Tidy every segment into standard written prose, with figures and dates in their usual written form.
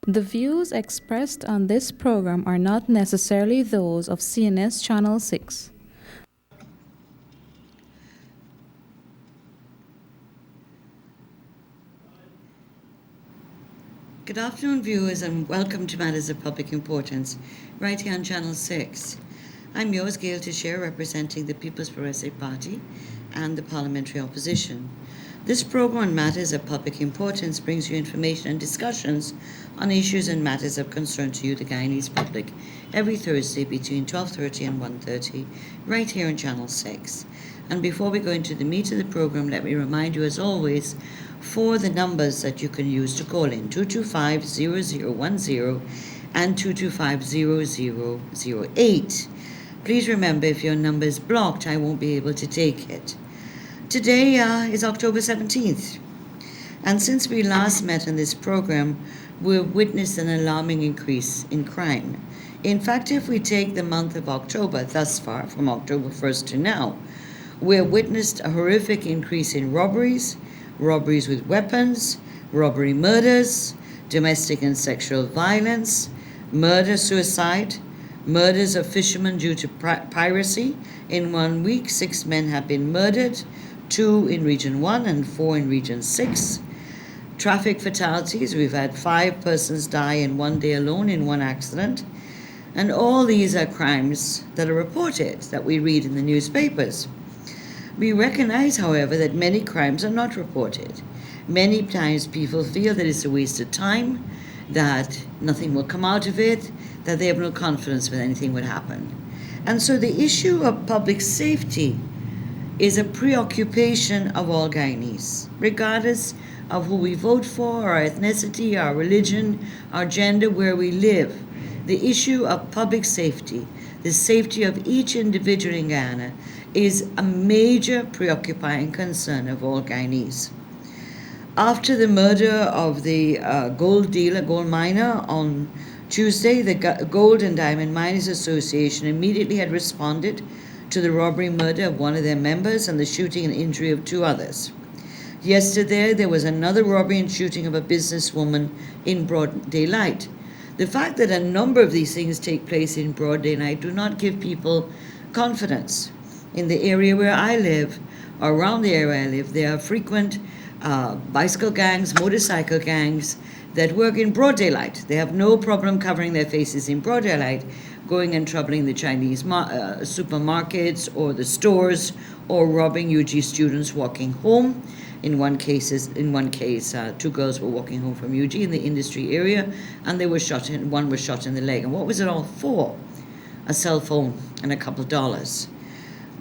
The views expressed on this program are not necessarily those of CNS Channel 6. Good afternoon, viewers, and welcome to Matters of Public Importance, right here on Channel 6. I'm yours, Gail Teixeira, representing the People's Progressive Party and the Parliamentary Opposition. This program on Matters of Public Importance brings you information and discussions on issues and matters of concern to you, the Guyanese public, every Thursday between 12:30 and 1:30, right here on Channel 6. And before we go into the meat of the program, let me remind you, as always, for the numbers that you can use to call in, 225-0010 and 225-0008. Please remember, if your number is blocked, I won't be able to take it. Today is October 17th, and since we last met in this program, we've witnessed an alarming increase in crime. In fact, if we take the month of October thus far, from October 1st to now, we've witnessed a horrific increase in robberies with weapons, robbery murders, domestic and sexual violence, murder-suicide, murders of fishermen due to piracy. In 1 week, 6 men have been murdered, 2 in Region 1 and 4 in Region 6. Traffic fatalities, we've had 5 persons die in 1 day alone in 1 accident. And all these are crimes that are reported, that we read in the newspapers. We recognize, however, that many crimes are not reported. Many times people feel that it's a waste of time, that nothing will come out of it, that they have no confidence that anything would happen. And so the issue of public safety is a preoccupation of all Guyanese, regardless of who we vote for, our ethnicity, our religion, our gender, where we live. The issue of public safety, the safety of each individual in Guyana, is a major preoccupying concern of all Guyanese. After the murder of the gold miner on Tuesday, the Gold and Diamond Miners Association immediately had responded to the robbery murder of one of their members and the shooting and injury of 2 others. Yesterday, there was another robbery and shooting of a businesswoman in broad daylight. The fact that a number of these things take place in broad daylight do not give people confidence. In the area where I live, or around the area I live, there are frequent bicycle gangs, motorcycle gangs that work in broad daylight. They have no problem covering their faces in broad daylight, going and troubling the Chinese supermarkets or the stores, or robbing UG students walking home. In one case, 2 girls were walking home from UG in the industry area, and one was shot in the leg. And what was it all for? A cell phone and a couple $.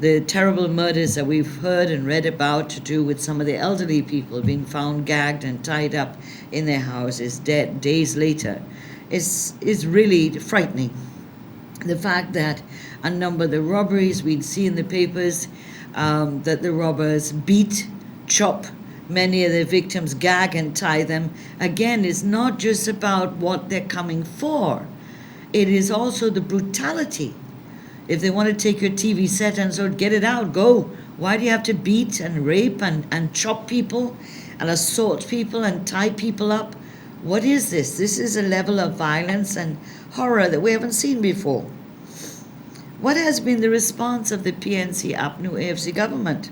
The terrible murders that we've heard and read about to do with some of the elderly people being found gagged and tied up in their houses dead days later is really frightening. The fact that a number of the robberies we'd see in the papers, that the robbers beat, chop many of the victims, gag and tie them, again, is not just about what they're coming for. It is also the brutality. If they want to take your TV set and so get it out, go. Why do you have to beat and rape and chop people and assault people and tie people up? What is this? This is a level of violence and horror that we haven't seen before. What has been the response of the PNC APNU AFC government?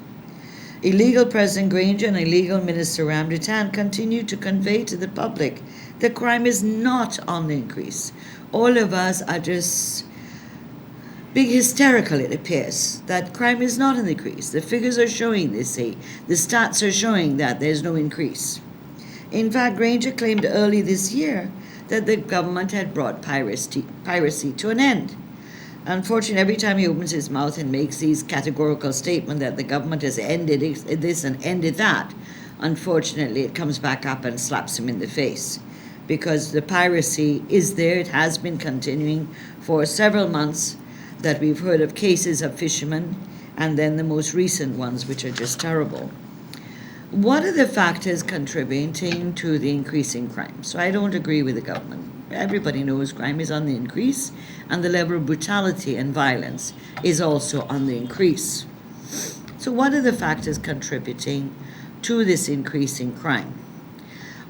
Illegal President Granger and illegal Minister Ramditan continue to convey to the public that crime is not on the increase. All of us are just being hysterical, it appears, that crime is not an increase. The figures are showing, they say, the stats are showing that there's no increase. In fact, Granger claimed early this year that the government had brought piracy to an end. Unfortunately, every time he opens his mouth and makes these categorical statements that the government has ended this and ended that, unfortunately, it comes back up and slaps him in the face. Because the piracy is there, it has been continuing for several months, that we've heard of cases of fishermen, and then the most recent ones, which are just terrible. What are the factors contributing to the increase in crime? So I don't agree with the government. Everybody knows crime is on the increase, and the level of brutality and violence is also on the increase. So what are the factors contributing to this increase in crime?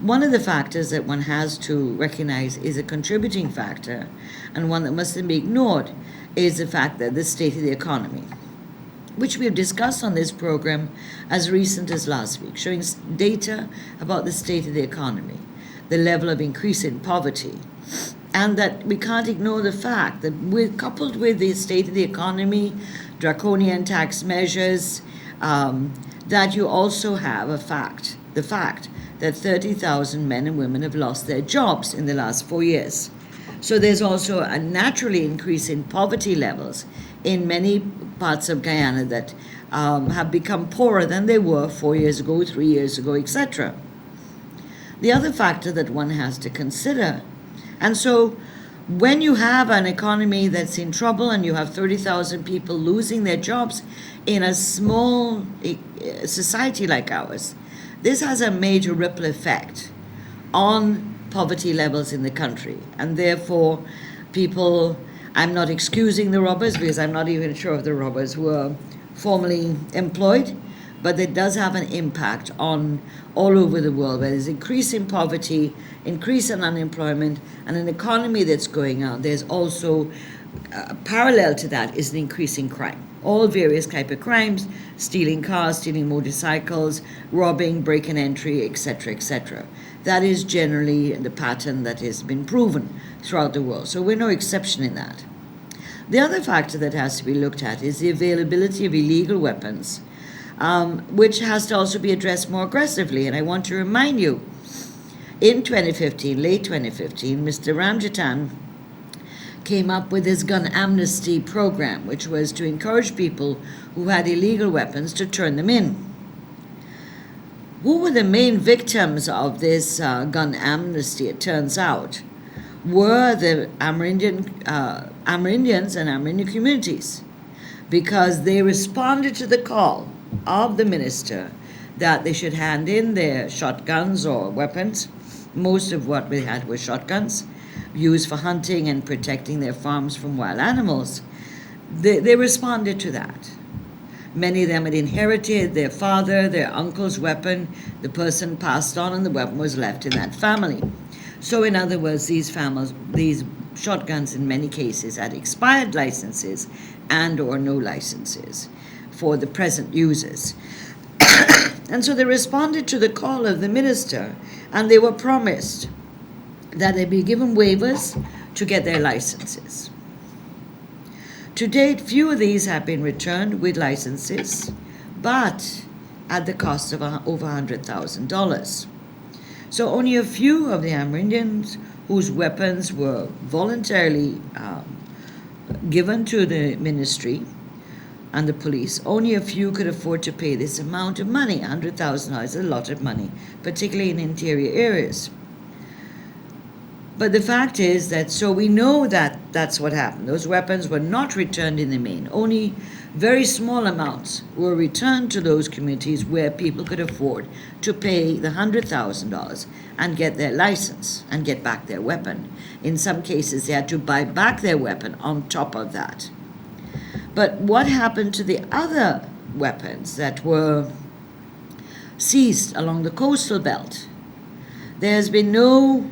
One of the factors that one has to recognize is a contributing factor, and one that mustn't be ignored, is the fact that the state of the economy, which we have discussed on this program as recent as last week, showing data about the state of the economy, the level of increase in poverty, and that we can't ignore the fact that coupled with the state of the economy, draconian tax measures, that you also have the fact that 30,000 men and women have lost their jobs in the last 4 years. So there's also a naturally increase in poverty levels in many parts of Guyana that have become poorer than they were 4 years ago, 3 years ago, etc. The other factor that one has to consider, and so when you have an economy that's in trouble and you have 30,000 people losing their jobs in a small society like ours, this has a major ripple effect on poverty levels in the country. And therefore, people, I'm not excusing the robbers because I'm not even sure if the robbers were formally employed, but it does have an impact on all over the world, where there's increase in poverty, increase in unemployment, and an economy that's going on. There's also parallel to that is an increase in crime. All various type of crimes, stealing cars, stealing motorcycles, robbing, break and entry, etc., etc. That is generally the pattern that has been proven throughout the world. So we're no exception in that. The other factor that has to be looked at is the availability of illegal weapons, which has to also be addressed more aggressively. And I want to remind you, in 2015, late 2015, Mr. Ramjatan came up with his gun amnesty program, which was to encourage people who had illegal weapons to turn them in. Who were the main victims of this gun amnesty, it turns out, were the Amerindians and Amerindian communities, because they responded to the call of the minister that they should hand in their shotguns or weapons. Most of what we had were shotguns, used for hunting and protecting their farms from wild animals. They responded to that. Many of them had inherited their father, their uncle's weapon. The person passed on and the weapon was left in that family. So in other words, these shotguns in many cases had expired licenses and or no licenses for the present users. And so they responded to the call of the minister, and they were promised that they'd be given waivers to get their licenses. To date, few of these have been returned with licenses, but at the cost of over $100,000. So only a few of the Amerindians whose weapons were voluntarily given to the ministry and the police, only a few could afford to pay this amount of money. $100,000 is a lot of money, particularly in interior areas. But the fact is that, so we know that that's what happened. Those weapons were not returned in the main. Only very small amounts were returned to those communities where people could afford to pay the $100,000 and get their license and get back their weapon. In some cases, they had to buy back their weapon on top of that. But what happened to the other weapons that were seized along the coastal belt? There has been no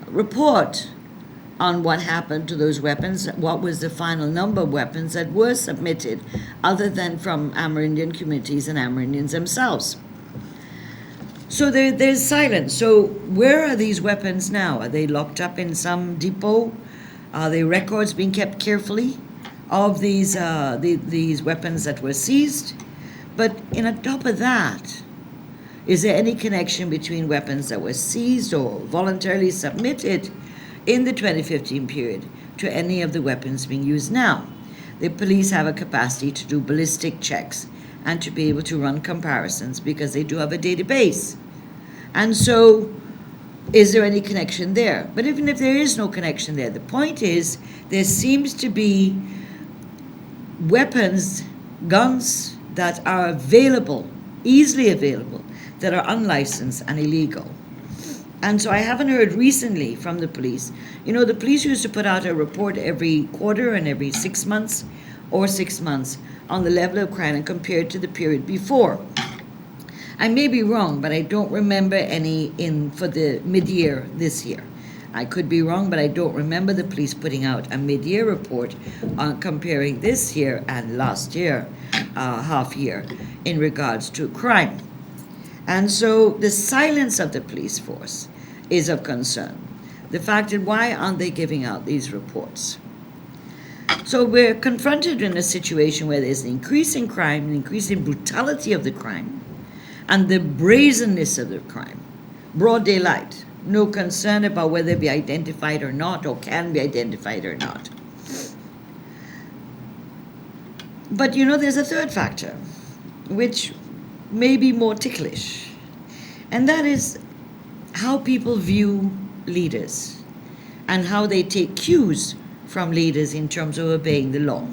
report on what happened to those weapons, what was the final number of weapons that were submitted, other than from Amerindian communities and Amerindians themselves. So there's silence. So where are these weapons now? Are they locked up in some depot? Are the records being kept carefully of these weapons that were seized? But on top of that, is there any connection between weapons that were seized or voluntarily submitted in the 2015 period to any of the weapons being used now? The police have a capacity to do ballistic checks and to be able to run comparisons because they do have a database. And so, is there any connection there? But even if there is no connection there, the point is there seems to be weapons, guns that are available, easily available, that are unlicensed and illegal. And so I haven't heard recently from the police. You know, the police used to put out a report every quarter and every 6 months or 6 months on the level of crime and compared to the period before. I may be wrong, but I don't remember any for the mid-year this year. I could be wrong, but I don't remember the police putting out a mid-year report comparing this year and last year, half year, in regards to crime. And so the silence of the police force is of concern. The fact that why aren't they giving out these reports? So we're confronted in a situation where there's an increase in crime, an increase in brutality of the crime, and the brazenness of the crime. Broad daylight. No concern about whether it be identified or not, or can be identified or not. But there's a third factor, which may be more ticklish, and that is how people view leaders and how they take cues from leaders in terms of obeying the law.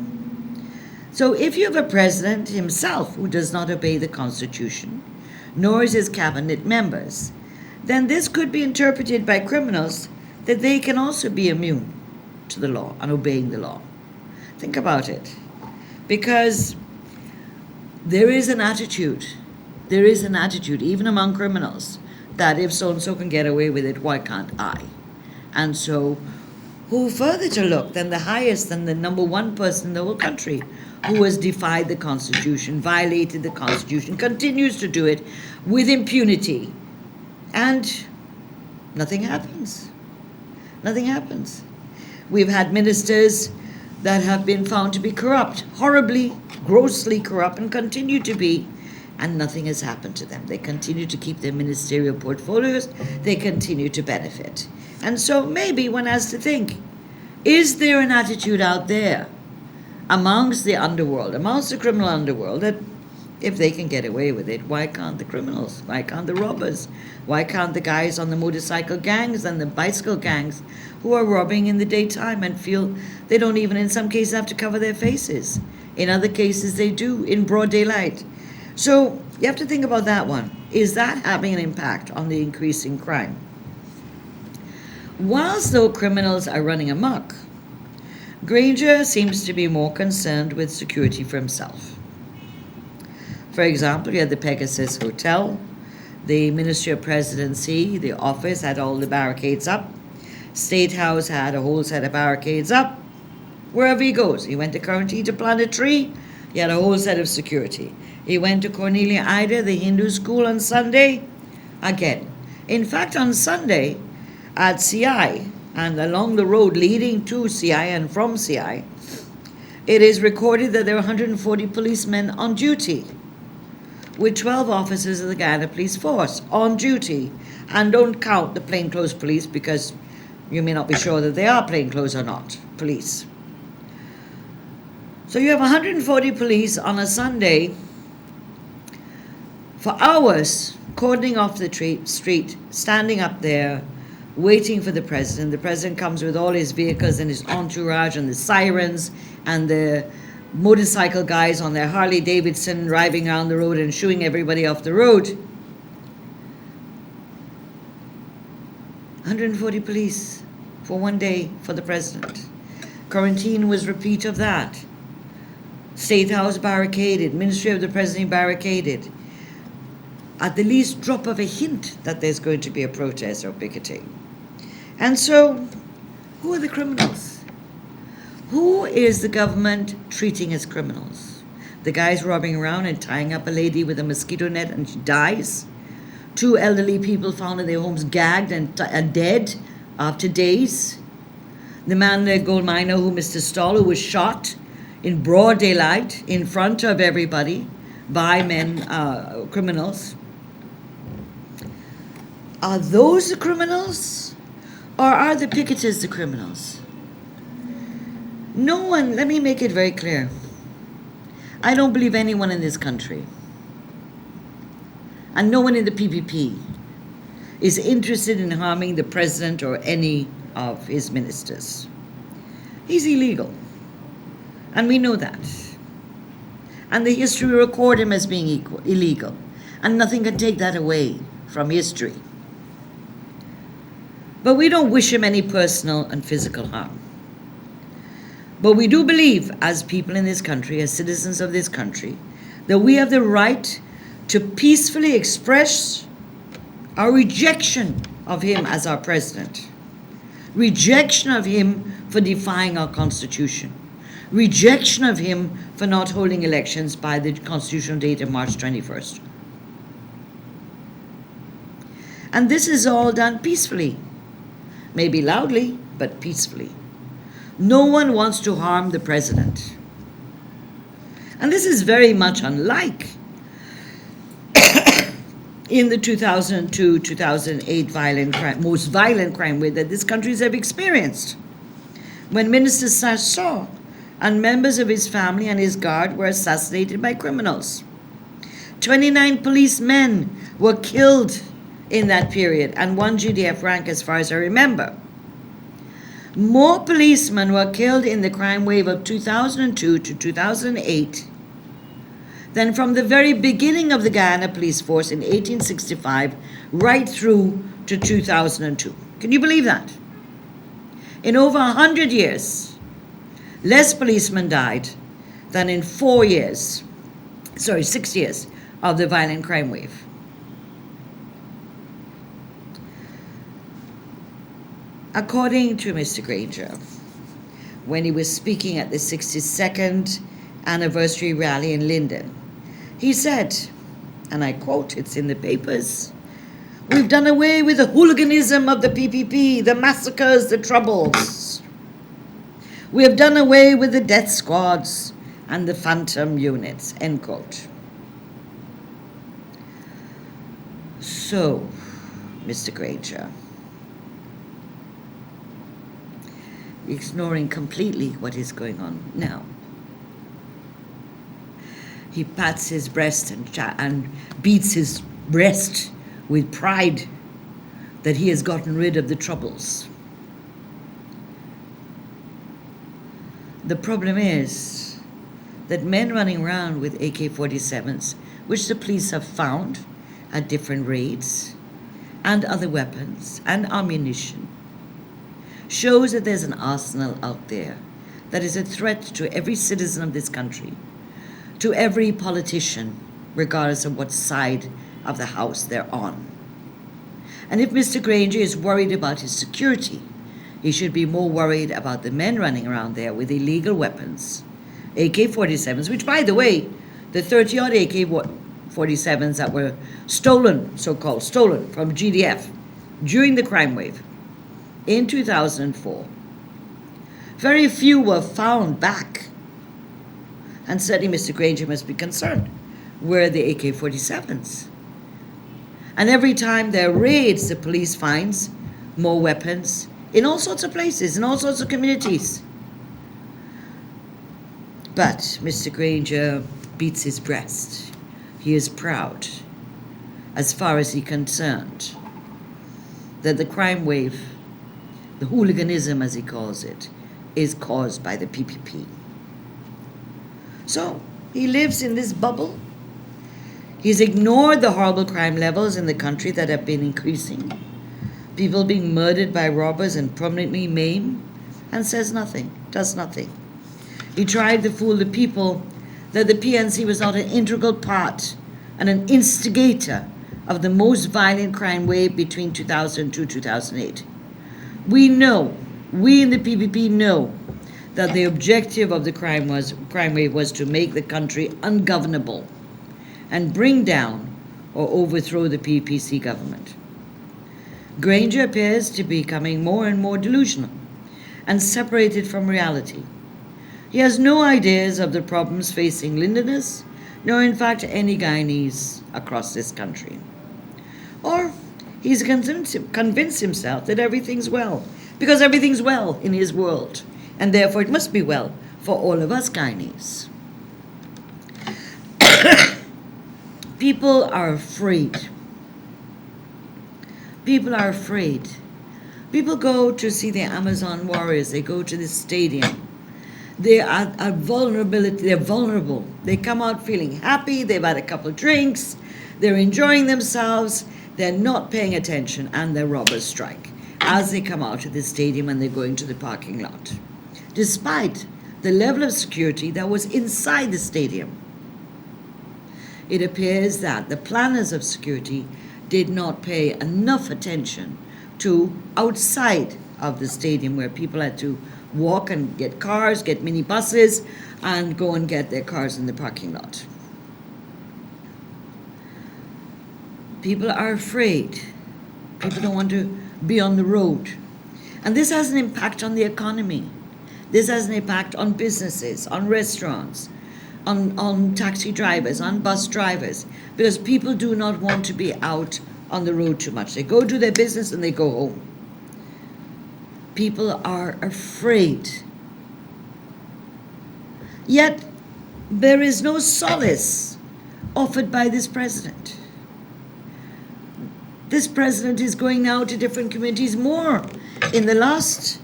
So if you have a president himself who does not obey the Constitution, nor is his cabinet members, then this could be interpreted by criminals that they can also be immune to the law and obeying the law. Think about it. Because there is an attitude, even among criminals, that if so-and-so can get away with it, why can't I? And so, who further to look than the highest and the number one person in the whole country who has defied the Constitution, violated the Constitution, continues to do it with impunity. And nothing happens. Nothing happens. We've had ministers that have been found to be corrupt, horribly, grossly corrupt, and continue to be, and nothing has happened to them. They continue to keep their ministerial portfolios. They continue to benefit. And so maybe one has to think, is there an attitude out there amongst the underworld, amongst the criminal underworld, that if they can get away with it, why can't the criminals? Why can't the robbers? Why can't the guys on the motorcycle gangs and the bicycle gangs who are robbing in the daytime and feel they don't even in some cases have to cover their faces? In other cases they do, in broad daylight. So you have to think about that one. Is that having an impact on the increase in crime? Whilst though criminals are running amok, Granger seems to be more concerned with security for himself. For example, you had the Pegasus Hotel, the Ministry of Presidency, the office had all the barricades up. State House had a whole set of barricades up. Wherever he goes, he went to Currently to plant a tree, he had a whole set of security. He went to Cornelia Ida, the Hindu school, on Sunday, again. In fact, on Sunday, at CI, and along the road leading to CI and from CI, it is recorded that there were 140 policemen on duty, with 12 officers of the Guyana Police Force on duty. And don't count the plainclothes police, because you may not be sure that they are plainclothes or not police. So you have 140 police on a Sunday for hours, cordoning off the street, standing up there, waiting for the president. The president comes with all his vehicles and his entourage and the sirens and the motorcycle guys on their Harley Davidson driving around the road and shooing everybody off the road. 140 police for one day for the president. Quarantine was repeat of that. State House barricaded, Ministry of the President barricaded. At the least drop of a hint that there's going to be a protest or picketing. And so, who are the criminals? Who is the government treating as criminals? The guys robbing around and tying up a lady with a mosquito net and she dies? 2 elderly people found in their homes gagged and dead after days? The man, the gold miner who Mr. Stoll, who was shot in broad daylight in front of everybody by criminals. Are those the criminals? Or are the picketers the criminals? No one, let me make it very clear. I don't believe anyone in this country, and no one in the PPP, is interested in harming the president or any of his ministers. He's illegal, and we know that. And the history will record him as being illegal, and nothing can take that away from history. But we don't wish him any personal and physical harm. But we do believe, as people in this country, as citizens of this country, that we have the right to peacefully express our rejection of him as our president, rejection of him for defying our Constitution, rejection of him for not holding elections by the constitutional date of March 21st. And this is all done peacefully, maybe loudly, but peacefully. No one wants to harm the president. And this is very much unlike in the 2002-2008 most violent crime wave that this country has ever experienced, when Minister Sassou and members of his family and his guard were assassinated by criminals. 29 policemen were killed in that period, and 1 GDF rank as far as I remember. More policemen were killed in the crime wave of 2002 to 2008 than from the very beginning of the Guyana Police Force in 1865 right through to 2002. Can you believe that? In over 100 years, less policemen died than in 6 years of the violent crime wave. According to Mr. Granger, when he was speaking at the 62nd anniversary rally in Linden, he said, and I quote, it's in the papers, "We've done away with the hooliganism of the PPP, the massacres, the troubles. We have done away with the death squads and the phantom units," end quote. So, Mr. Granger, ignoring completely what is going on now. He pats his breast and beats his breast with pride that he has gotten rid of the troubles. The problem is that men running around with AK-47s, which the police have found at different raids, and other weapons and ammunition, shows that there's an arsenal out there that is a threat to every citizen of this country, to every politician, regardless of what side of the house they're on. And if Mr. Granger is worried about his security, he should be more worried about the men running around there with illegal weapons, AK-47s, which, by the way, the 30-odd AK-47s that were stolen, so-called stolen, from GDF during the crime wave in 2004, very few were found back. And certainly Mr. Granger must be concerned. Where are the AK-47s? And every time there are raids, the police finds more weapons in all sorts of places, in all sorts of communities. But Mr. Granger beats his breast. He is proud, as far as he's concerned, that the crime wave, the hooliganism as he calls it, is caused by the PPP. So he lives in this bubble. He's ignored the horrible crime levels in the country that have been increasing. People being murdered by robbers and permanently maimed, and says nothing, does nothing. He tried to fool the people that the PNC was not an integral part and an instigator of the most violent crime wave between 2002 and 2008. We in the PPP know that the objective of the crime wave was to make the country ungovernable and bring down or overthrow the PPC government. Granger appears to be becoming more and more delusional and separated from reality. He has no ideas of the problems facing Londoners, nor in fact any Guyanese across this country. Or he's convinced himself that everything's well, because everything's well in his world, and therefore it must be well for all of us Guyanese. People are afraid. People are afraid. People go to see the Amazon warriors. They go to the stadium. They are vulnerability. They're vulnerable. They come out feeling happy. They've had a couple drinks. They're enjoying themselves. They're not paying attention, and the robbers strike as they come out of the stadium and they're going to the parking lot, despite the level of security that was inside the stadium. it appears that the planners of security did not pay enough attention to outside of the stadium, where people had to walk and get cars, get minibuses, and go and get their cars in the parking lot. People are afraid. People don't want to be on the road. And this has an impact on the economy. This has an impact on businesses, on restaurants, on taxi drivers, on bus drivers, because people do not want to be out on the road too much. They go do their business and they go home. People are afraid. Yet, there is no solace offered by this president. This president is going now to different communities more in the last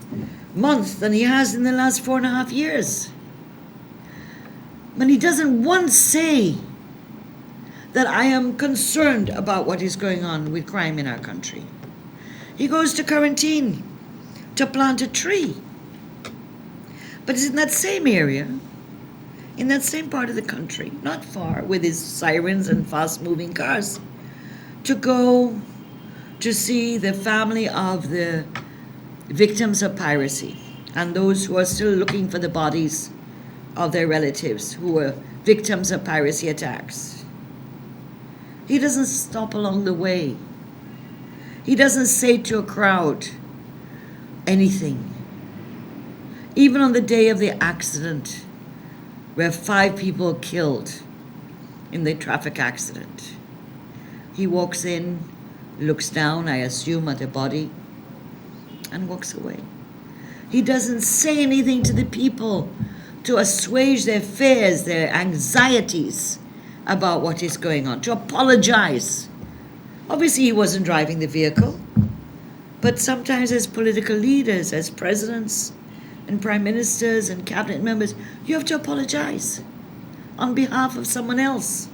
month than he has in the last 4.5 years. But he doesn't once say that I am concerned about what is going on with crime in our country. He goes to quarantine to plant a tree. But it's in that same area, in that same part of the country, not far, with his sirens and fast-moving cars, to go to see the family of the victims of piracy and those who are still looking for the bodies of their relatives who were victims of piracy attacks. He doesn't stop along the way. He doesn't say to a crowd anything. Even on the day of the accident, where 5 people killed in the traffic accident, he walks in, looks down, I assume, at a body, and walks away. He doesn't say anything to the people to assuage their fears, their anxieties about what is going on, to apologize. Obviously, he wasn't driving the vehicle, but sometimes as political leaders, as presidents and prime ministers and cabinet members, you have to apologize on behalf of someone else,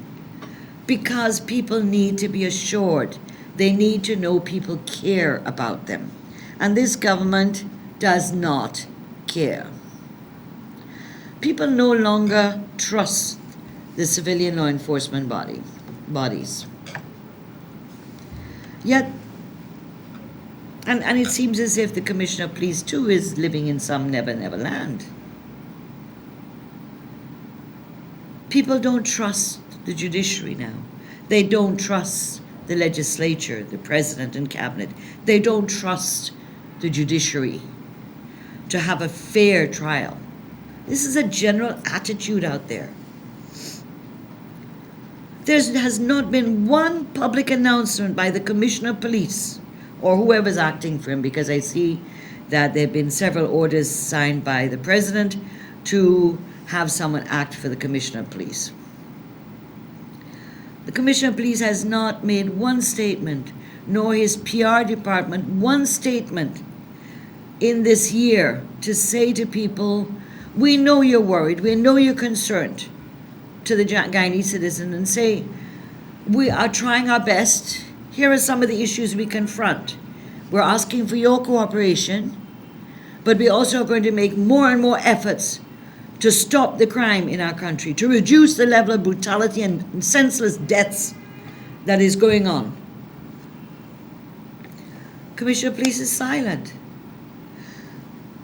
because people need to be assured. They need to know people care about them. And this government does not care. People no longer trust the civilian law enforcement bodies. Yet, and it seems as if the Commissioner of Police too is living in some never land. People don't trust the judiciary now. They don't trust the legislature, the president and cabinet. They don't trust the judiciary to have a fair trial. This is a general attitude out there. There has not been one public announcement by the Commissioner of Police or whoever's acting for him, because I see that there have been several orders signed by the president to have someone act for the Commissioner of Police. The Commissioner of Police has not made one statement, nor his PR department one statement in this year to say to people, we know you're worried, we know you're concerned, to the Guyanese citizen, and say, we are trying our best. Here are some of the issues we confront. We're asking for your cooperation, but we also are going to make more and more efforts to stop the crime in our country, to reduce the level of brutality and senseless deaths that is going on. Commissioner of Police is silent.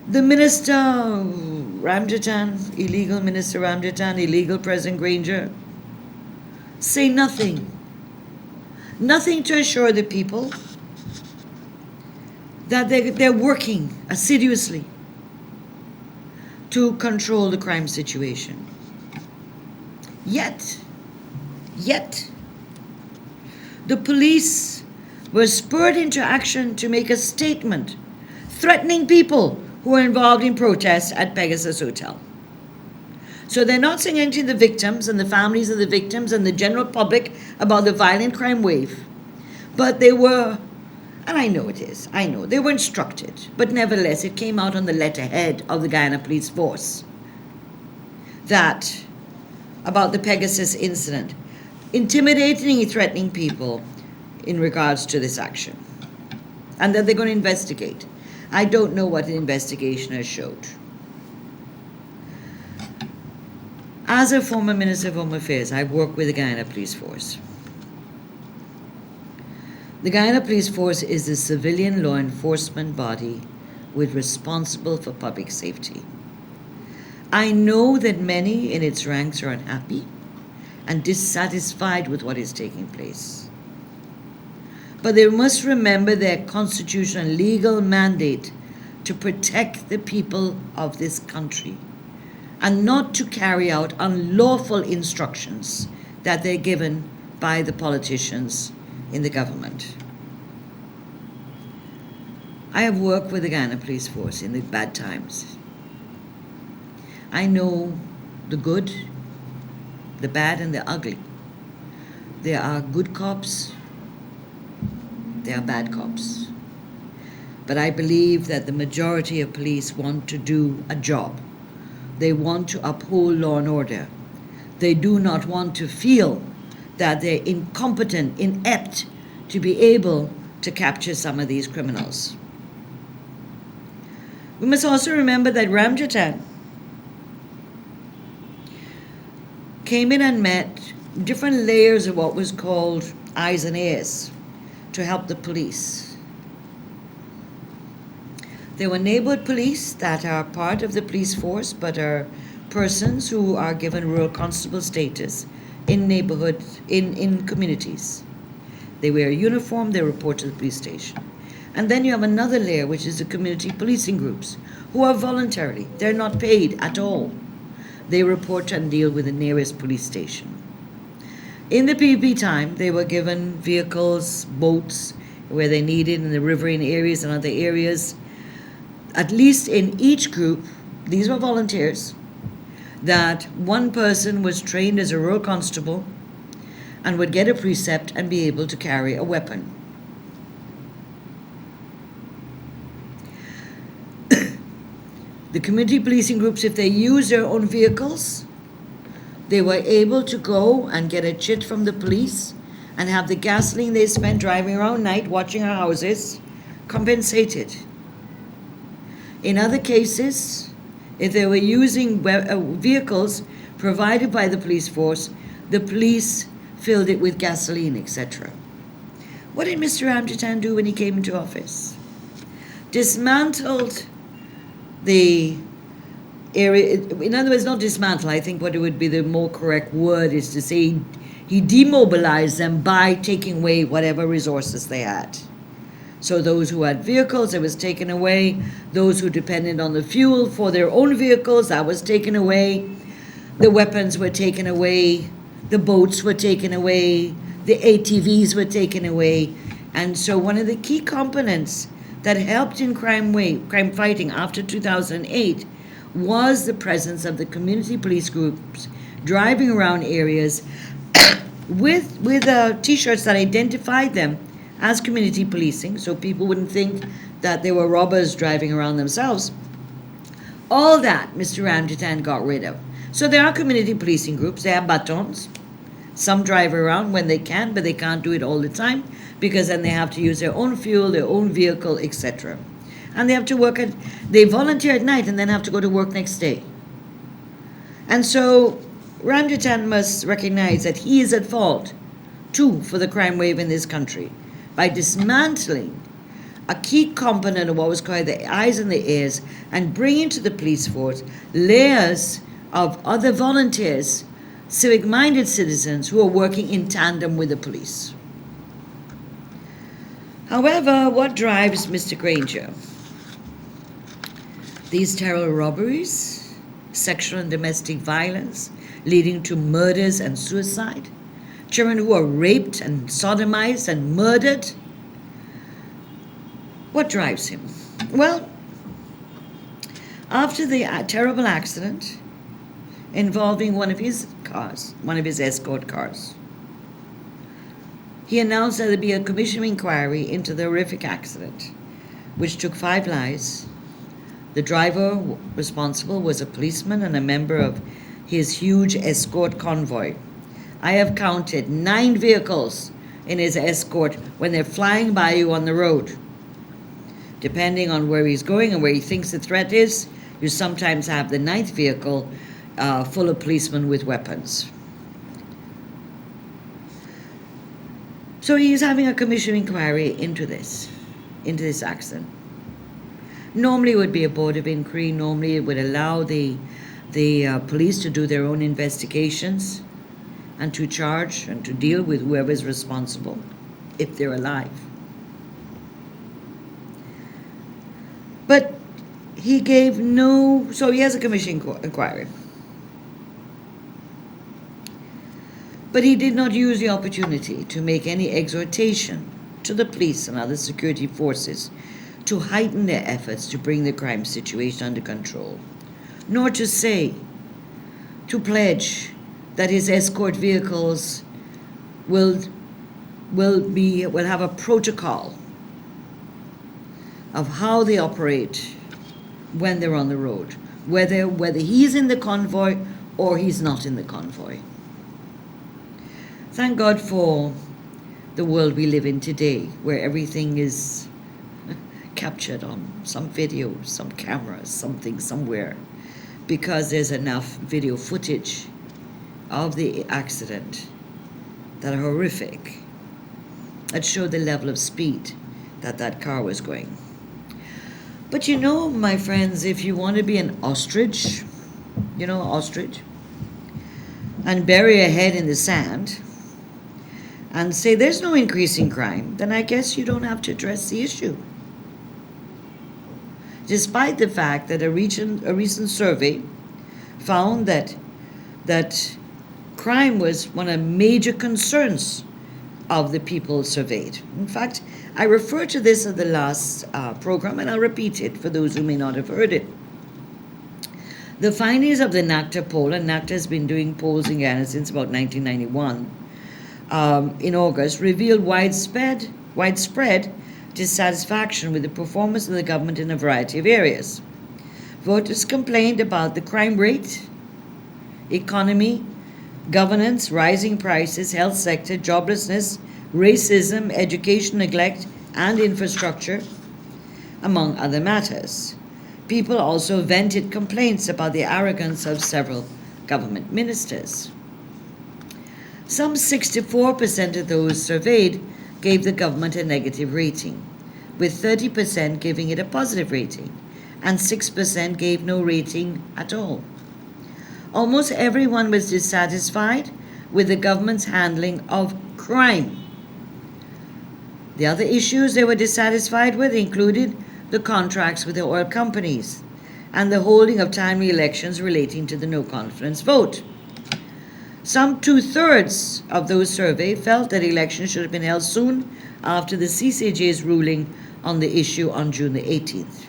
The Minister Ramjatan, illegal Minister Ramjatan, illegal President Granger, say nothing. Nothing to assure the people that they're working assiduously to control the crime situation. Yet, the police were spurred into action to make a statement threatening people who were involved in protests at Pegasus Hotel. So they're not saying anything to the victims and the families of the victims and the general public about the violent crime wave. But they were, and I know they were instructed, but nevertheless it came out on the letterhead of the Guyana Police Force that, about the Pegasus incident, intimidating and threatening people in regards to this action, and that they're going to investigate. I don't know what an investigation has showed. As a former Minister of Home Affairs, I work with the Guyana Police Force. The Guyana Police Force is a civilian law enforcement body responsible for public safety. I know that many in its ranks are unhappy and dissatisfied with what is taking place. But they must remember their constitutional and legal mandate to protect the people of this country and not to carry out unlawful instructions that they're given by the politicians in the government. I have worked with the Guyana Police Force in the bad times. I know the good, the bad, and the ugly. There are good cops, there are bad cops. But I believe that the majority of police want to do a job. They want to uphold law and order. They do not want to feel that they're incompetent, inept to be able to capture some of these criminals. We must also remember that Ramjatan came in and met different layers of what was called eyes and ears to help the police. There were neighborhood police that are part of the police force but are persons who are given rural constable status in neighborhoods, in communities. They wear a uniform, they report to the police station. And then you have another layer, which is the community policing groups, who are voluntarily. They're not paid at all. They report and deal with the nearest police station. In the PPP time, they were given vehicles, boats, where they needed in the riverine areas and other areas. At least in each group, these were volunteers, that one person was trained as a rural constable and would get a precept and be able to carry a weapon. The community policing groups, if they use their own vehicles, they were able to go and get a chit from the police and have the gasoline they spent driving around night watching our houses compensated. In other cases, if they were using vehicles provided by the police force, the police filled it with gasoline, etc. What did Mr. Ramjatan do when he came into office? Dismantled the area, in other words, not dismantle, I think what it would be the more correct word is to say he demobilized them by taking away whatever resources they had. So those who had vehicles, it was taken away. Those who depended on the fuel for their own vehicles, that was taken away. The weapons were taken away. The boats were taken away. The ATVs were taken away. And so one of the key components that helped in crime fighting after 2008 was the presence of the community police groups driving around areas with T-shirts that identified them as community policing, so people wouldn't think that they were robbers driving around themselves. All that Mr. Ramjatan got rid of. So there are community policing groups, they have batons. Some drive around when they can, but they can't do it all the time because then they have to use their own fuel, their own vehicle, etc. And they have to work they volunteer at night and then have to go to work next day. And so Ramjatan must recognize that he is at fault, too, for the crime wave in this country by dismantling a key component of what was called the eyes and the ears and bringing to the police force layers of other volunteers, civic-minded citizens who are working in tandem with the police. However, what drives Mr. Granger? These terrible robberies, sexual and domestic violence, leading to murders and suicide, children who are raped and sodomized and murdered. What drives him? Well, after the terrible accident involving one of his cars, one of his escort cars, he announced that there'd be a commission of inquiry into the horrific accident, which took 5 lives. The driver responsible was a policeman and a member of his huge escort convoy. I have counted 9 vehicles in his escort when they're flying by you on the road. Depending on where he's going and where he thinks the threat is, you sometimes have the 9th vehicle full of policemen with weapons. So he is having a commission inquiry into this accident. Normally it would be a board of inquiry. Normally it would allow the police to do their own investigations and to charge and to deal with whoever is responsible, if they're alive. But he gave no, so he has a commission inquiry. But he did not use the opportunity to make any exhortation to the police and other security forces to heighten their efforts to bring the crime situation under control, nor to say, to pledge that his escort vehicles will have a protocol of how they operate when they're on the road, whether he's in the convoy or he's not in the convoy. Thank God for the world we live in today, where everything is captured on some video, some camera, something somewhere, because there's enough video footage of the accident that are horrific, that show the level of speed that car was going. But you know, my friends, if you want to be an ostrich, you know, ostrich, and bury your head in the sand and say there's no increase in crime, then I guess you don't have to address the issue. Despite the fact that a recent survey found that crime was one of the major concerns of the people surveyed. In fact, I referred to this in the last program, and I'll repeat it for those who may not have heard it. The findings of the NACTA poll, and NACTA has been doing polls in Ghana since about 1991, in August, revealed widespread dissatisfaction with the performance of the government in a variety of areas. Voters complained about the crime rate, economy, governance, rising prices, health sector, joblessness, racism, education neglect, and infrastructure, among other matters. People also vented complaints about the arrogance of several government ministers. Some 64% of those surveyed gave the government a negative rating, with 30% giving it a positive rating, and 6% gave no rating at all. Almost everyone was dissatisfied with the government's handling of crime. The other issues they were dissatisfied with included the contracts with the oil companies and the holding of timely elections relating to the no-confidence vote. Some 2/3 of those surveyed felt that elections should have been held soon after the CCJ's ruling on the issue on June the 18th.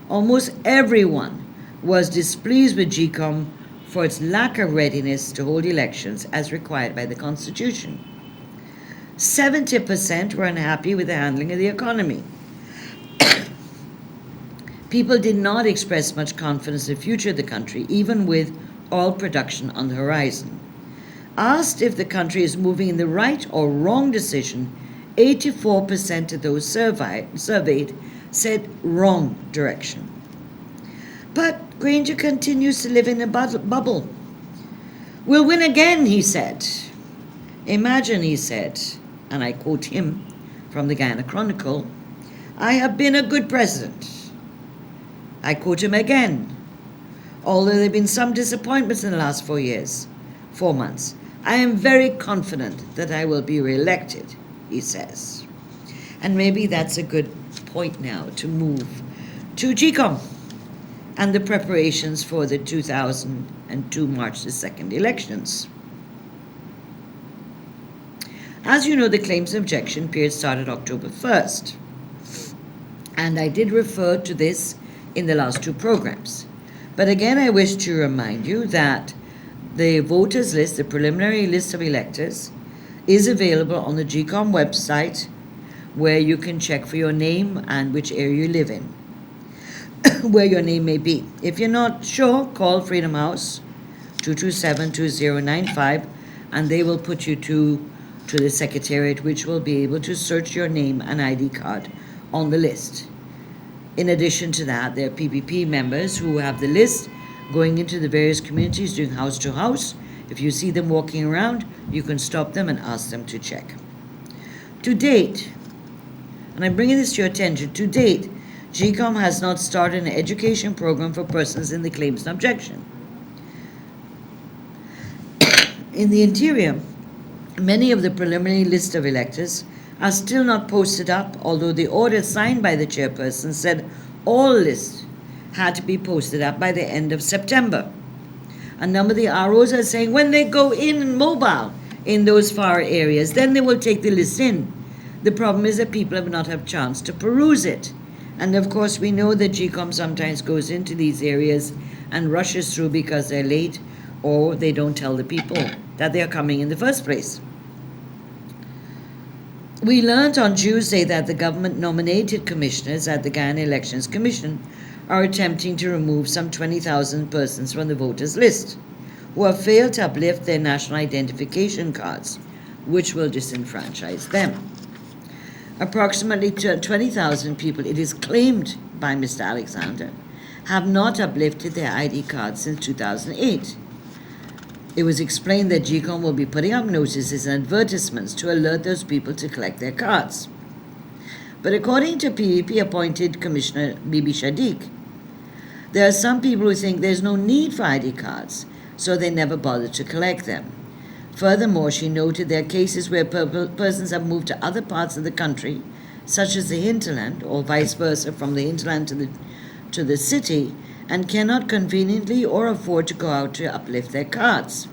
Almost everyone was displeased with GCOM for its lack of readiness to hold elections as required by the Constitution. 70% were unhappy with the handling of the economy. People did not express much confidence in the future of the country, even with oil production on the horizon. Asked if the country is moving in the right or wrong decision, 84% of those surveyed said wrong direction. But Granger continues to live in a bubble. We'll win again, he said. Imagine, he said, and I quote him from the Guyana Chronicle, I have been a good president. I quote him again. Although there have been some disappointments in the last 4 months, I am very confident that I will be re-elected, he says. And maybe that's a good point now to move to GCOM and the preparations for the 2002 March the 2nd elections. As you know, the claims and objection period started October 1st. And I did refer to this in the last two programs. But again, I wish to remind you that the voters list, the preliminary list of electors, is available on the GCOM website, where you can check for your name and which area you live in, where your name may be. If you're not sure, call Freedom House 227-2095, and they will put you to the Secretariat, which will be able to search your name and ID card on the list. In addition to that, there are PPP members who have the list, going into the various communities, doing house to house. If you see them walking around, you can stop them and ask them to check. To date, and I'm bringing this to your attention, to date, GCOM has not started an education program for persons in the claims and objection. In the interior, many of the preliminary list of electors are still not posted up, although the order signed by the chairperson said all lists had to be posted up by the end of September. A number of the ROs are saying when they go in mobile in those far areas, then they will take the list in. The problem is that people have not had a chance to peruse it. And of course, we know that GCOM sometimes goes into these areas and rushes through because they're late, or they don't tell the people that they are coming in the first place. We learned on Tuesday that the government-nominated commissioners at the Guyana Elections Commission are attempting to remove some 20,000 persons from the voters list who have failed to uplift their national identification cards, which will disenfranchise them. Approximately 20,000 people, it is claimed by Mr. Alexander, have not uplifted their ID cards since 2008. It was explained that GCOM will be putting up notices and advertisements to alert those people to collect their cards. But according to PEP appointed Commissioner Bibi Shadiq, there are some people who think there's no need for ID cards, so they never bother to collect them. Furthermore, she noted there are cases where persons have moved to other parts of the country, such as the hinterland, or vice versa from the hinterland to the city, and cannot conveniently or afford to go out to uplift their cards.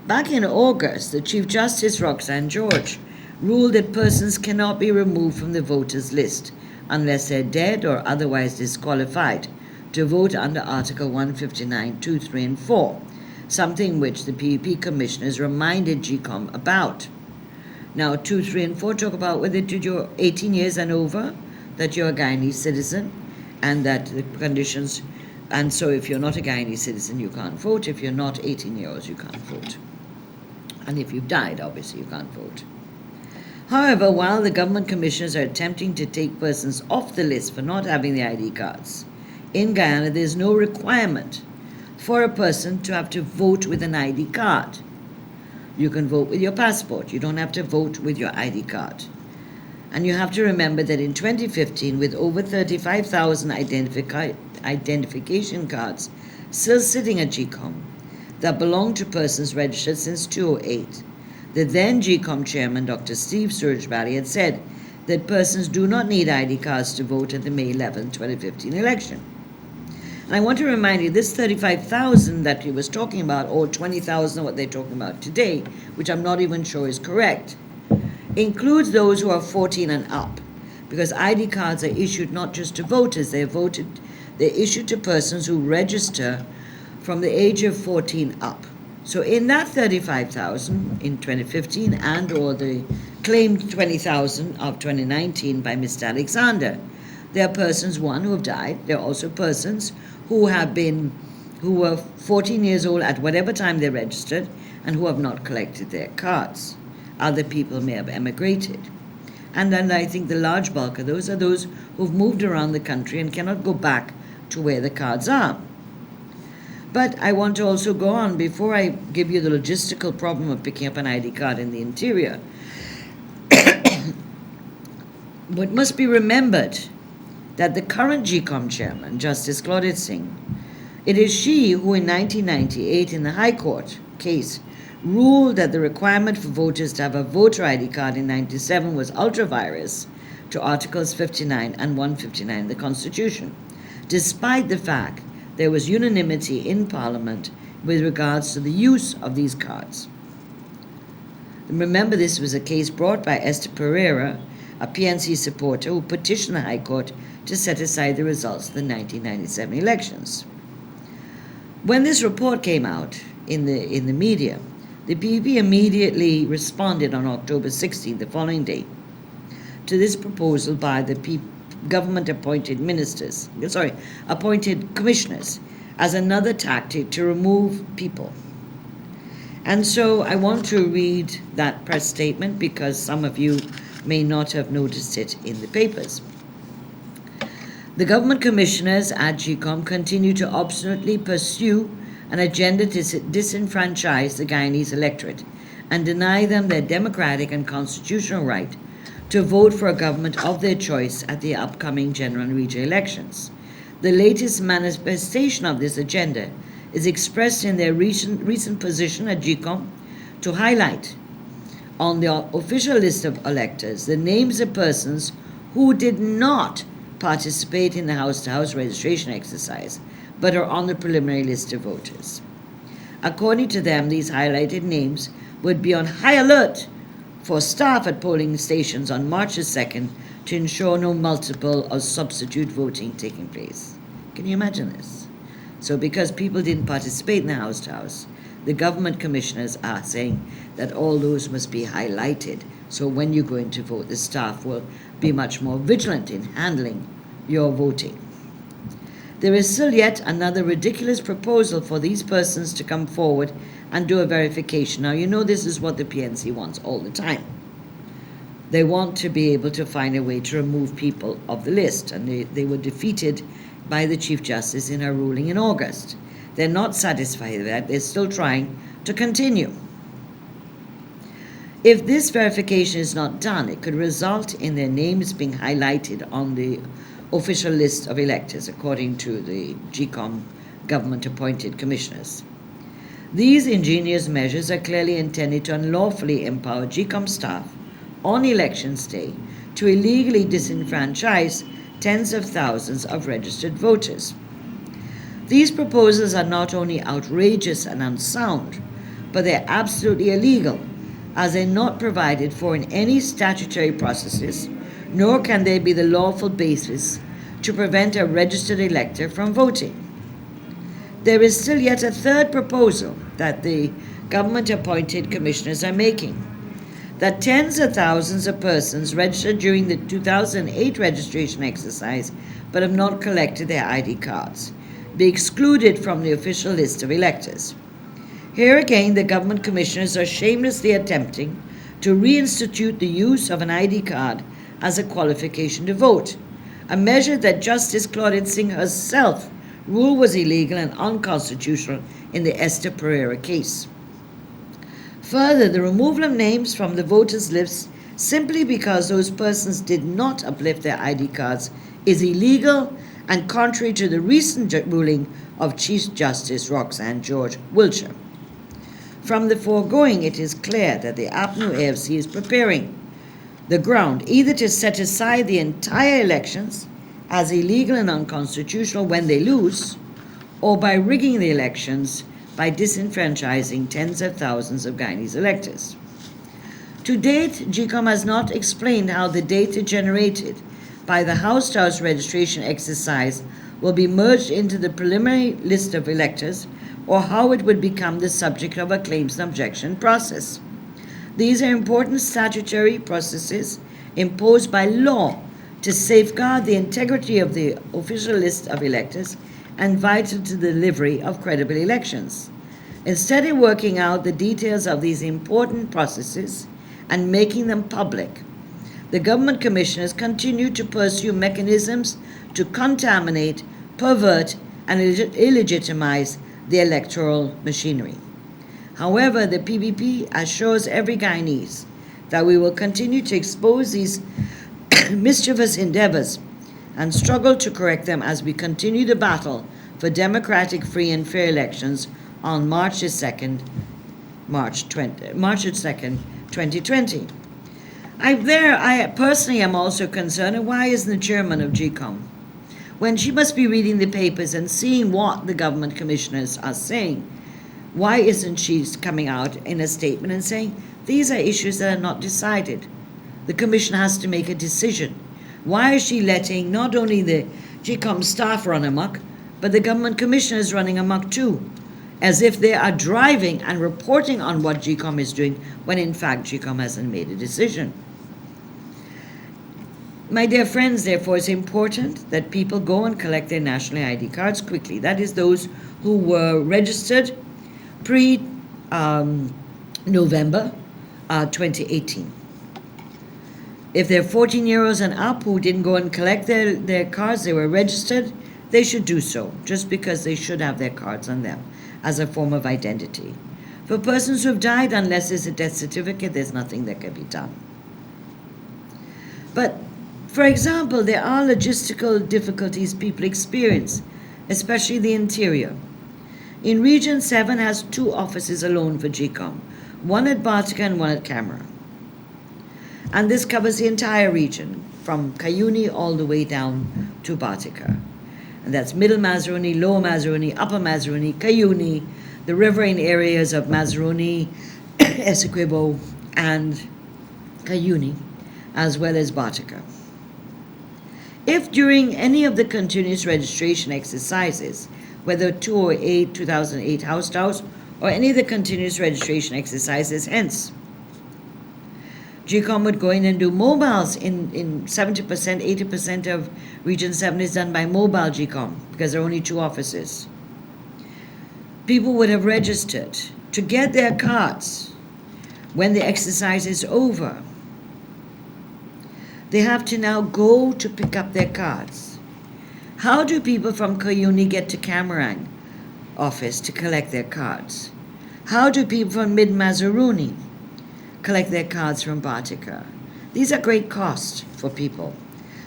Back in August, the Chief Justice Roxanne George ruled that persons cannot be removed from the voters' list unless they're dead or otherwise disqualified to vote under Article 159, 2, 3, and 4, something which the PEP commissioners reminded GCOM about. Now, 2, 3, and 4 talk about whether you're 18 years and over, that you're a Guyanese citizen, and that the conditions, and so if you're not a Guyanese citizen, you can't vote. If you're not 18 years, you can't vote. And if you've died, obviously, you can't vote. However, while the government commissioners are attempting to take persons off the list for not having the ID cards, in Guyana, there's no requirement for a person to have to vote with an ID card. You can vote with your passport. You don't have to vote with your ID card. And you have to remember that in 2015, with over 35,000 identification cards still sitting at GCOM that belong to persons registered since 2008, the then GCOM chairman, Dr. Steve Surajbali, had said that persons do not need ID cards to vote at the May 11, 2015 election. And I want to remind you, this 35,000 that he was talking about, or 20,000 what they're talking about today, which I'm not even sure is correct, includes those who are 14 and up, because ID cards are issued not just to voters, they're issued to persons who register from the age of 14 up. So in that 35,000 in 2015 and or the claimed 20,000 of 2019 by Mr. Alexander, there are persons, one, who have died. There are also persons who were 14 years old at whatever time they registered and who have not collected their cards. Other people may have emigrated. And then I think the large bulk of those are those who've moved around the country and cannot go back to where the cards are. But I want to also go on, before I give you the logistical problem of picking up an ID card in the interior. What must be remembered that the current GCOM chairman, Justice Claudette Singh, it is she who in 1998 in the High Court case ruled that the requirement for voters to have a voter ID card in 1997 was ultra-virus to Articles 59 and 159 of the Constitution, despite the fact there was unanimity in Parliament with regards to the use of these cards. Remember, this was a case brought by Esther Pereira, a PNC supporter who petitioned the High Court to set aside the results of the 1997 elections. When this report came out in the media, the PEP immediately responded on October 16, the following day, to this proposal by the government-appointed appointed commissioners as another tactic to remove people. And so I want to read that press statement because some of you may not have noticed it in the papers. The government commissioners at GCOM continue to obstinately pursue an agenda to disenfranchise the Guyanese electorate and deny them their democratic and constitutional right to vote for a government of their choice at the upcoming general and regional elections. The latest manifestation of this agenda is expressed in their recent position at GCOM to highlight on the official list of electors the names of persons who did not participate in the house-to-house registration exercise but are on the preliminary list of voters. According to them, these highlighted names would be on high alert for staff at polling stations on March 2nd to ensure no multiple or substitute voting taking place. Can you imagine this? So because people didn't participate in the house-to-house, the government commissioners are saying that all those must be highlighted. So when you go in to vote, the staff will be much more vigilant in handling your voting. There is still yet another ridiculous proposal for these persons to come forward and do a verification. Now, you know this is what the PNC wants all the time. They want to be able to find a way to remove people of the list, and they were defeated by the Chief Justice in her ruling in August. They're not satisfied with that. They're still trying to continue. If this verification is not done, it could result in their names being highlighted on the official list of electors, according to the GCOM government-appointed commissioners. These ingenious measures are clearly intended to unlawfully empower GCOM staff on elections day to illegally disenfranchise tens of thousands of registered voters. These proposals are not only outrageous and unsound, but they're absolutely illegal, as they're not provided for in any statutory processes, nor can they be the lawful basis to prevent a registered elector from voting. There is still yet a third proposal that the government-appointed commissioners are making, that tens of thousands of persons registered during the 2008 registration exercise but have not collected their ID cards be excluded from the official list of electors. Here again, the government commissioners are shamelessly attempting to reinstitute the use of an ID card as a qualification to vote, a measure that Justice Claudette Singh herself ruled was illegal and unconstitutional in the Esther Pereira case. Further, the removal of names from the voters' lists simply because those persons did not uplift their ID cards is illegal and contrary to the recent ruling of Chief Justice Roxanne George Wiltshire. From the foregoing, it is clear that the APNU AFC is preparing the ground either to set aside the entire elections as illegal and unconstitutional when they lose, or by rigging the elections by disenfranchising tens of thousands of Guyanese electors. To date, GCOM has not explained how the data generated by the house-to-house registration exercise will be merged into the preliminary list of electors, or how it would become the subject of a claims and objection process. These are important statutory processes imposed by law to safeguard the integrity of the official list of electors and vital to the delivery of credible elections. Instead of working out the details of these important processes and making them public, the government commissioners continue to pursue mechanisms to contaminate, pervert, and illegitimize the electoral machinery. However, the PPP assures every Guyanese that we will continue to expose these mischievous endeavors and struggle to correct them as we continue the battle for democratic, free, and fair elections on March 2nd, 2020. I personally am also concerned, and why isn't the chairman of GCOM? When she must be reading the papers and seeing what the government commissioners are saying, why isn't she coming out in a statement and saying, these are issues that are not decided? The commission has to make a decision. Why is she letting not only the GCOM staff run amok, but the government commissioners running amok too, as if they are driving and reporting on what GCOM is doing, when in fact GCOM hasn't made a decision? My dear friends, therefore, it's important that people go and collect their national ID cards quickly. That is, those who were registered pre-November 2018. If they're 14-year-olds and up who didn't go and collect their cards, they were registered, they should do so, just because they should have their cards on them as a form of identity. For persons who have died, unless there's a death certificate, there's nothing that can be done. But, for example, there are logistical difficulties people experience, especially the interior. In Region 7 has 2 offices alone for GCOM, one at Bartica and one at Camera. And this covers the entire region, from Cayuni all the way down to Bartica. And that's Middle Mazaruni, Lower Mazaruni, Upper Mazaruni, Cayuni, the riverine areas of Mazaruni, Essequibo, and Cayuni, as well as Bartica. If during any of the continuous registration exercises, whether 208, 2008 house to house, or any of the continuous registration exercises hence, GCOM would go in and do mobiles in 70%, 80% of Region 7 is done by mobile GCOM because there are only 2 offices. People would have registered to get their cards when the exercise is over. They have to now go to pick up their cards. How do people from Cayuni get to Camarang office to collect their cards? How do people from Mid-Mazaruni collect their cards from Bartica? These are great costs for people.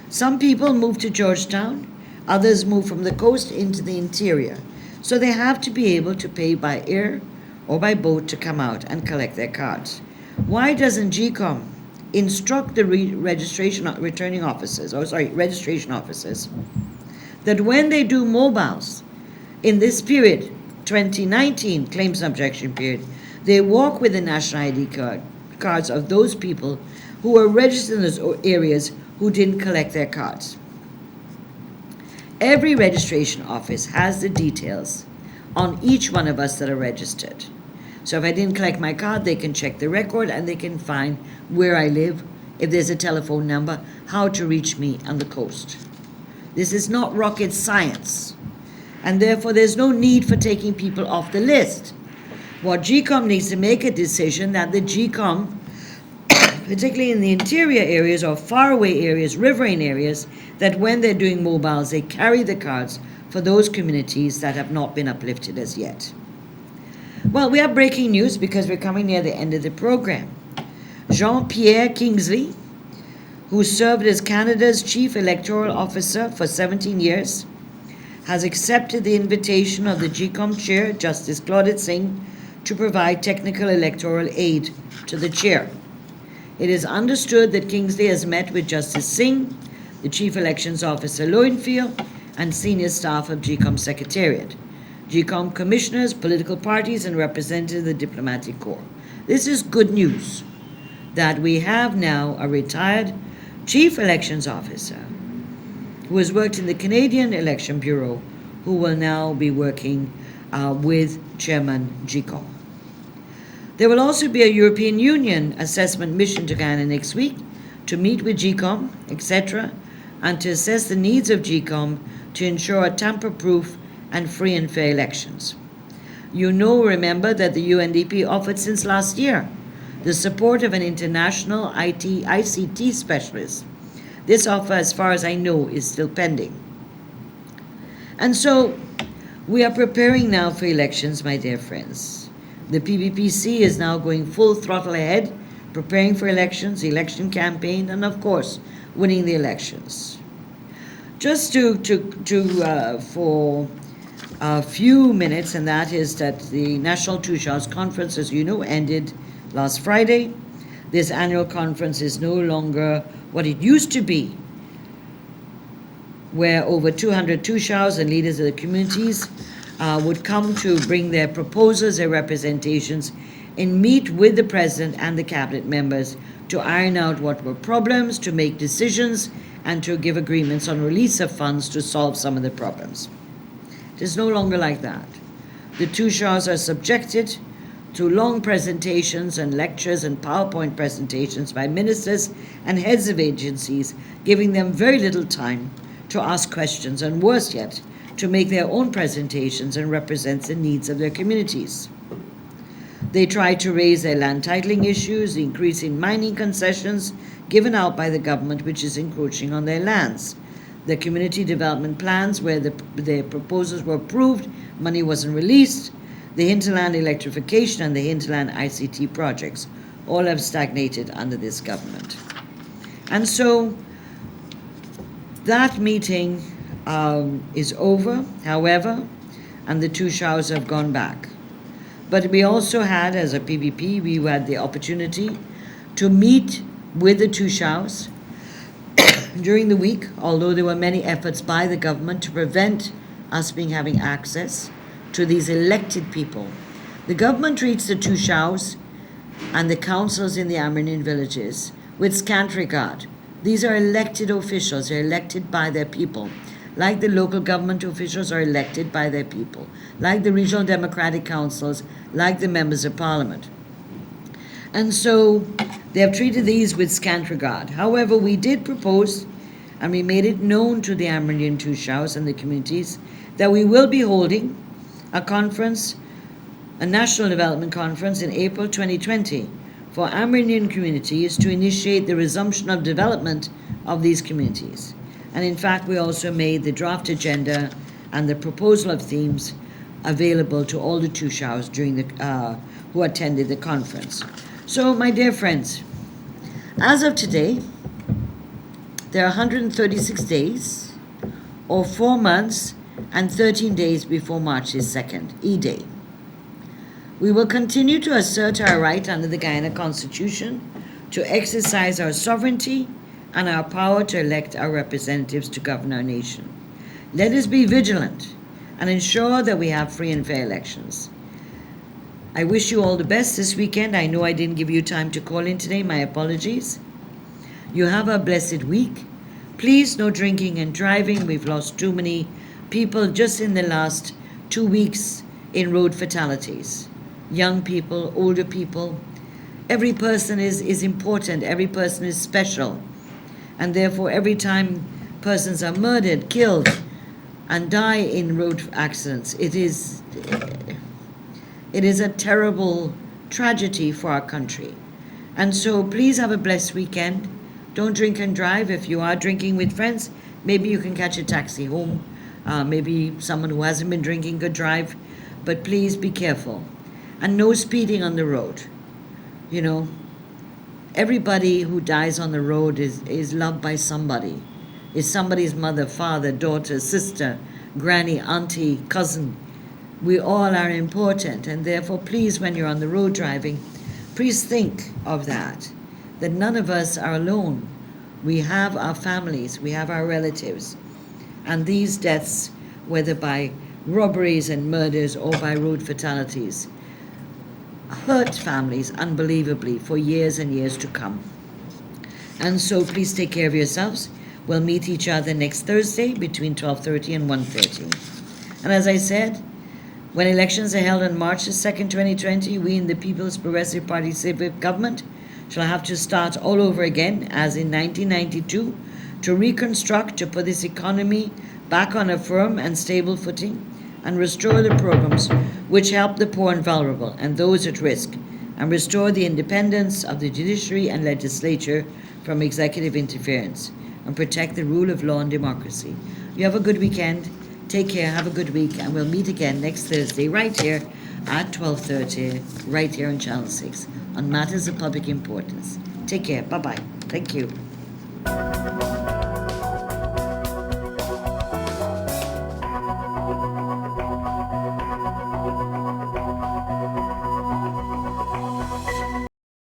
Some people move to Georgetown, others move from the coast into the interior. So they have to be able to pay by air or by boat to come out and collect their cards. Why doesn't GCOM instruct the registration officers that when they do mobiles in this period, 2019 claims and objection period, they walk with the national ID cards of those people who were registered in those areas who didn't collect their cards. Every registration office has the details on each one of us that are registered. So if I didn't collect my card, they can check the record and they can find where I live, if there's a telephone number, how to reach me on the coast. This is not rocket science, and therefore there's no need for taking people off the list. What GCOM needs to make a decision that the GCOM, particularly in the interior areas or faraway areas, riverine areas, that when they're doing mobiles, they carry the cards for those communities that have not been uplifted as yet. Well, we have breaking news because we're coming near the end of the program. Jean-Pierre Kingsley, who served as Canada's Chief Electoral Officer for 17 years, has accepted the invitation of the GCOM Chair, Justice Claudette Singh, to provide technical electoral aid to the Chair. It is understood that Kingsley has met with Justice Singh, the Chief Elections Officer Lowenfield, and senior staff of GCOM Secretariat, GCOM commissioners, political parties, and representatives of the diplomatic corps. This is good news that we have now a retired Chief Elections Officer who has worked in the Canadian Election Bureau, who will now be working with Chairman GCOM. There will also be a European Union assessment mission to Ghana next week to meet with GCOM, etc., and to assess the needs of GCOM to ensure tamper-proof and free and fair elections. Remember that the UNDP offered since last year the support of an international ICT specialist. This offer, as far as I know, is still pending. And so we are preparing now for elections, my dear friends. The PPPC is now going full throttle ahead, preparing for elections, election campaign, and of course, winning the elections. Just for a few minutes, and that is that the National Tushars Conference, as you know, ended last Friday. This annual conference is no longer what it used to be, where over 200 Tushars and leaders of the communities would come to bring their proposals, their representations, and meet with the President and the Cabinet members to iron out what were problems, to make decisions, and to give agreements on release of funds to solve some of the problems. It is no longer like that. The Tushars are subjected to long presentations and lectures and PowerPoint presentations by ministers and heads of agencies, giving them very little time to ask questions, and worse yet, to make their own presentations and represent the needs of their communities. They try to raise their land titling issues, the increase in mining concessions, given out by the government which is encroaching on their lands. The community development plans where the proposals were approved, money wasn't released. The hinterland electrification and the hinterland ICT projects all have stagnated under this government. And so that meeting is over, however, and the two showers have gone back. But we also had, as a PVP, we had the opportunity to meet with the two showers during the week, although there were many efforts by the government to prevent us having access to these elected people. The government treats the two showers and the councils in the Amerindian villages with scant regard. These are elected officials, they're elected by their people, like the local government officials are elected by their people, like the regional democratic councils, like the members of parliament. And so they have treated these with scant regard. However, we did propose, and we made it known to the Amerindian two showers and the communities, that we will be holding a conference, a national development conference in April 2020 for Amerindian communities to initiate the resumption of development of these communities. And in fact, we also made the draft agenda and the proposal of themes available to all the two showers during who attended the conference. So, my dear friends, as of today, there are 136 days, or 4 months and 13 days before March 2nd, E-Day. We will continue to assert our right under the Guyana Constitution to exercise our sovereignty and our power to elect our representatives to govern our nation. Let us be vigilant and ensure that we have free and fair elections. I wish you all the best this weekend. I know I didn't give you time to call in today. My apologies. You have a blessed week. Please, no drinking and driving. We've lost too many people just in the last 2 weeks in road fatalities. Young people, older people. Every person is important. Every person is special. And therefore, every time persons are murdered, killed, and die in road accidents, it is a terrible tragedy for our country. And so please have a blessed weekend. Don't drink and drive. If you are drinking with friends, maybe you can catch a taxi home. Maybe someone who hasn't been drinking could drive. But please be careful. And no speeding on the road. You know, everybody who dies on the road is loved by somebody. Is somebody's mother, father, daughter, sister, granny, auntie, cousin. We all are important, and therefore please, when you're on the road driving, please think of that none of us are alone. We have our families, we have our relatives, and these deaths, whether by robberies and murders or by road fatalities, hurt families unbelievably for years and years to come. And so please take care of yourselves. We'll meet each other next Thursday between 12:30 and 1:30. And as I said, when elections are held on March 2nd, 2020, we in the People's Progressive Party Civic Government shall have to start all over again, as in 1992, to reconstruct, to put this economy back on a firm and stable footing, and restore the programs which help the poor and vulnerable and those at risk, and restore the independence of the judiciary and legislature from executive interference, and protect the rule of law and democracy. You have a good weekend. Take care, have a good week, and we'll meet again next Thursday right here at 12:30, right here on Channel 6, on matters of public importance. Take care. Bye-bye. Thank you.